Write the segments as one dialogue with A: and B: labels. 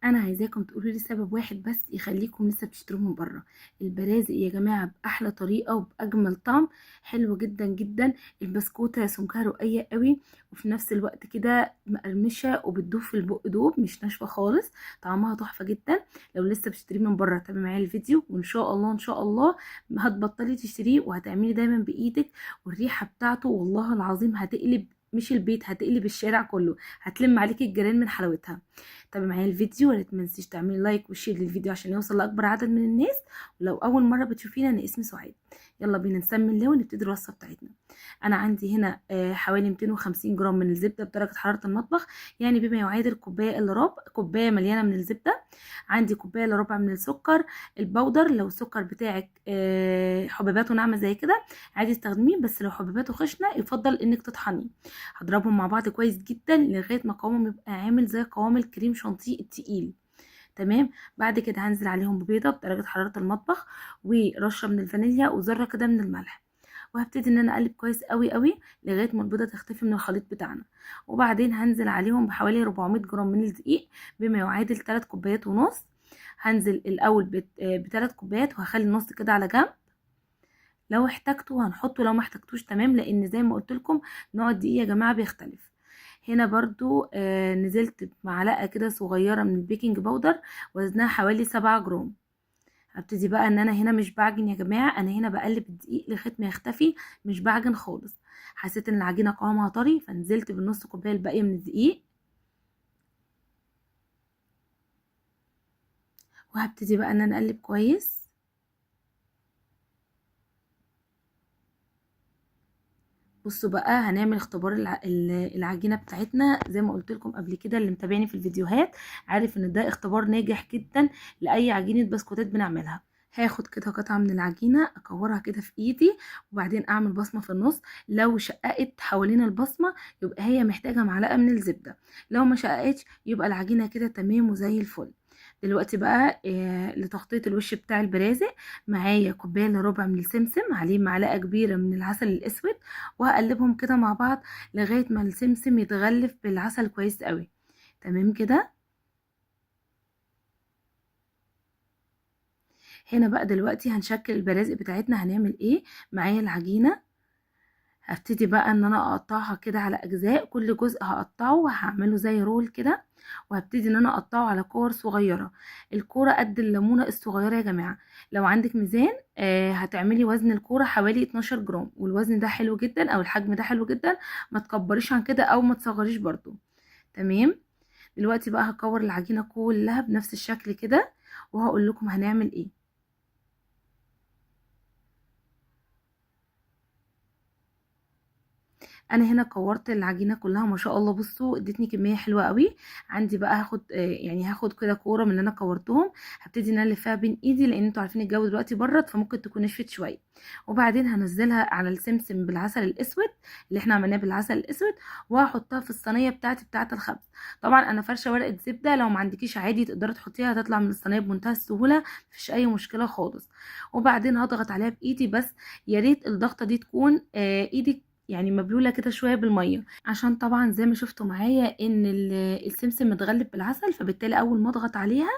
A: انا عايزاكم تقولوا لي سبب واحد بس يخليكم لسه بتشتروه من بره. البرازق يا جماعه باحلى طريقه وباجمل طعم، حلو جدا جدا. البسكوته سمكها رقيق قوي، وفي نفس الوقت كده مقرمشه وبتدوب في البق دوب، مش ناشفه خالص. طعمها تحفه جدا. لو لسه بتشتريه من بره تابعي معايا الفيديو، وان شاء الله ان شاء الله هتبطلي تشتريه وهتعملي دايما بايدك. والريحه بتاعته والله العظيم هتقلب، مش البيت، هتقلب الشارع كله، هتلم عليكي الجيران من حلاوتها. تابعي معايا الفيديو، ولا تنسيش تعملي لايك وشير للفيديو عشان يوصل لاكبر عدد من الناس. ولو اول مره بتشوفينا انا اسمي سعاد. يلا بينا نسمي الله ونبتدي الوصفه بتاعتنا. انا عندي هنا حوالي 250 جرام من الزبده بدرجه حراره المطبخ، يعني بما يعادل كوبايه الا ربع، كوبايه مليانه من الزبده. عندي كوبايه الا ربع من السكر البودر. لو السكر بتاعك حبيباته ناعمه زي كده عادي استخدميه، بس لو حبيباته خشنه يفضل انك تطحنيه. هضربهم مع بعض كويس جدا لغايه ما قوامهم يبقى عامل زي قوام الكريم شانتيه التقيل. تمام. بعد كده هنزل عليهم ببيضه بدرجه حراره المطبخ، ورشه من الفانيليا وذره كده من الملح. وهبتدي ان انا اقلب كويس قوي قوي لغايه ما البيضه تختفي من الخليط بتاعنا. وبعدين هنزل عليهم بحوالي 400 جرام من الدقيق، بما يعادل 3 كوبايات ونص. هنزل الاول ب3 كوبايات، وهخلي النص كده على جنب. لو احتاجته هنحطه، لو ما احتاجتوش تمام، لان زي ما قلت لكم نوع الدقيق يا جماعه بيختلف. هنا برضو نزلت بمعلقه كده صغيره من البيكنج باودر، وزنها حوالي 7 جرام. هبتدي بقى ان انا هنا مش بعجن يا جماعه، انا هنا بقلب الدقيق لغايه ما يختفي، مش بعجن خالص. حسيت ان العجينه قوامها طري، فنزلت بالنص كوبايه الباقيه من الدقيق. وهبتدي بقى ان انا اقلب كويس. بصوا بقى، هنعمل اختبار العجينه بتاعتنا زي ما قلت لكم قبل كده. اللي متابعني في الفيديوهات عارف ان ده اختبار ناجح جدا لاي عجينه بسكوتات بنعملها. هاخد كده قطعه من العجينه اكورها كده في ايدي، وبعدين اعمل بصمه في النص. لو شققت حوالين البصمه يبقى هي محتاجه معلقه من الزبده، لو ما شققتش يبقى العجينه كده تمام وزي الفل. دلوقتي بقى لتغطيه الوش بتاع البرازق، معايا كوبايه الا ربع من السمسم، عليه معلقه كبيره من العسل الاسود. وهقلبهم كده مع بعض لغايه ما السمسم يتغلف بالعسل كويس قوي. تمام كده. هنا بقى دلوقتي هنشكل البرازق بتاعتنا. هنعمل ايه؟ معايا العجينه، هبتدي بقى ان انا اقطعها كده على اجزاء، كل جزء هقطعه وهعمله زي رول كده. وهبتدي ان انا اقطعه على كور صغيره، الكوره قد الليمونه الصغيره يا جماعه. لو عندك ميزان هتعملي وزن الكوره حوالي 12 جرام، والوزن ده حلو جدا او الحجم ده حلو جدا. ما تكبريش عن كده او ما تصغريش برضو. تمام. دلوقتي بقى هكور العجينه كلها بنفس الشكل كده، وهقول لكم هنعمل ايه. انا هنا كورت العجينه كلها ما شاء الله، بصوا ادتني كميه حلوه قوي. عندي بقى هاخد يعني هاخد كده كوره من اللي انا كورتهم. هبتدي ان انا الفها بين ايدي، لان انتوا عارفين الجو دلوقتي برد فممكن تكون نشفت شويه. وبعدين هنزلها على السمسم بالعسل الاسود اللي احنا عملناه بالعسل الاسود، وهحطها في الصينيه بتاعتي بتاعه الخبز. طبعا انا فرشه ورقه زبده، لو ما عندكيش عادي تقدري تحطيها، هتطلع من الصينيه بمنتهى السهوله، مفيش اي مشكله خالص. وبعدين هضغط عليها بايدي بس. يا ريت الضغطه دي تكون ايدك يعني مبلوله كده شويه بالميه، عشان طبعا زي ما شفتوا معايا ان السمسم متغلف بالعسل، فبالتالي اول ما اضغط عليها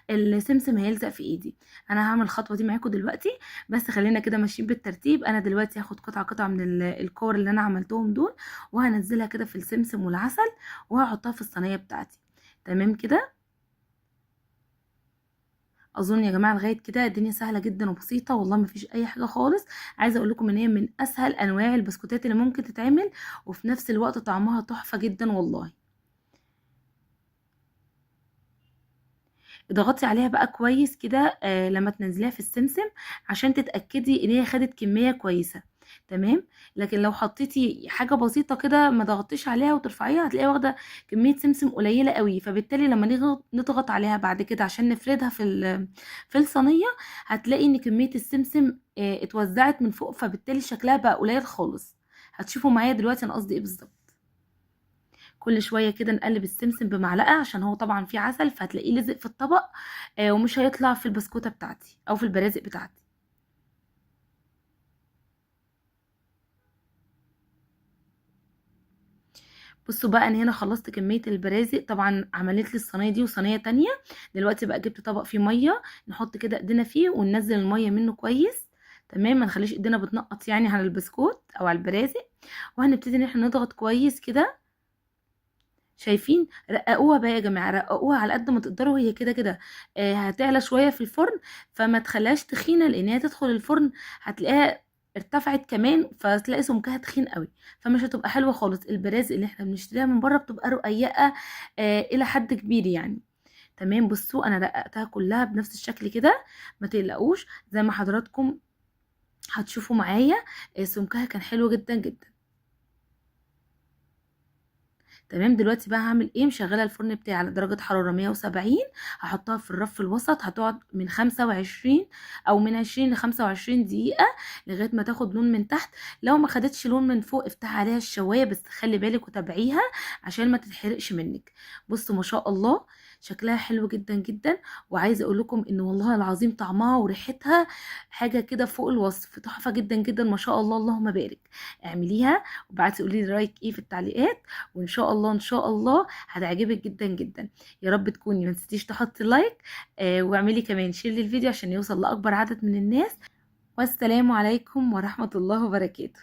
A: السمسم هيلزق في ايدي. انا هعمل الخطوه دي معاكم دلوقتي، بس خلينا كده ماشيين بالترتيب. انا دلوقتي هاخد قطعه قطعه من الكور اللي انا عملتهم دول، وهنزلها كده في السمسم والعسل، وهحطها في الصينيه بتاعتي. تمام كده. اظن يا جماعه لغايه كده الدنيا سهله جدا وبسيطه، والله ما فيش اي حاجه خالص. عايزه اقول لكم ان هي من اسهل انواع البسكوتات اللي ممكن تتعمل، وفي نفس الوقت طعمها تحفه جدا والله. اضغطي عليها بقى كويس كده لما تنزليها في السمسم، عشان تتاكدي ان هي خدت كميه كويسه. تمام. لكن لو حطيتي حاجه بسيطه كده ما ضغطتيش عليها وترفعيها، هتلاقيها واخده كميه سمسم قليله قوي، فبالتالي لما نضغط عليها بعد كده عشان نفردها في الصينيه، هتلاقي ان كميه السمسم اتوزعت من فوق، فبالتالي شكلها بقى قليل خالص. هتشوفوا معايا دلوقتي انا قصدي ايه بالظبط. كل شويه كده نقلب السمسم بمعلقه، عشان هو طبعا فيه عسل فهتلاقيه لزق في الطبق ومش هيطلع في البسكوته بتاعتي او في البرازق بتاعتي. بصوا بقى انا هنا خلصت كميه البرازق، طبعا عملت لي الصينيه دي وصينيه تانية. دلوقتي بقى جبت طبق فيه ميه، نحط كده ايدينا فيه وننزل الميه منه كويس. تمام، ما نخليش ايدينا بتنقط يعني على البسكوت او على البرازق. وهنبتدي ان احنا نضغط كويس كده. شايفين؟ رققوها بقى يا جماعه، رققوها على قد ما تقدروا. هي كده كده هتعلى شويه في الفرن، فما تخليهاش تخينه، لان هي تدخل الفرن هتلاقيها ارتفعت كمان، فتلاقي سمكها تخين قوي، فمش هتبقى حلوه خالص. البرازق اللي احنا بنشتريها من بره بتبقى رقيقه الى حد كبير يعني. تمام، بصوا انا رققتها كلها بنفس الشكل كده، ما تقلقوش زي ما حضراتكم هتشوفوا معايا. سمكها كان حلو جدا جدا. تمام، دلوقتي بقى هعمل ايه؟ مشغله الفرن بتاعي على درجه حراره 170. هحطها في الرف الوسط، هتقعد من 25 او من 20 ل 25 دقيقه لغايه ما تاخد لون من تحت. لو ما خدتش لون من فوق افتح عليها الشوايه، بس خلي بالك وتابعيها عشان ما تتحرقش منك. بصوا ما شاء الله شكلها حلو جدا جدا. وعايزه اقول لكم ان والله العظيم طعمها وريحتها حاجه كده فوق الوصف، تحفه جدا جدا ما شاء الله، اللهم بارك. اعمليها وبعتي قولي لي رايك ايه في التعليقات، وان شاء الله ان شاء الله هتعجبك جدا جدا. يا رب تكوني ما نسيتيش تحطي لايك واعملي كمان شير للفيديو عشان يوصل لاكبر عدد من الناس. والسلام عليكم ورحمة الله وبركاته.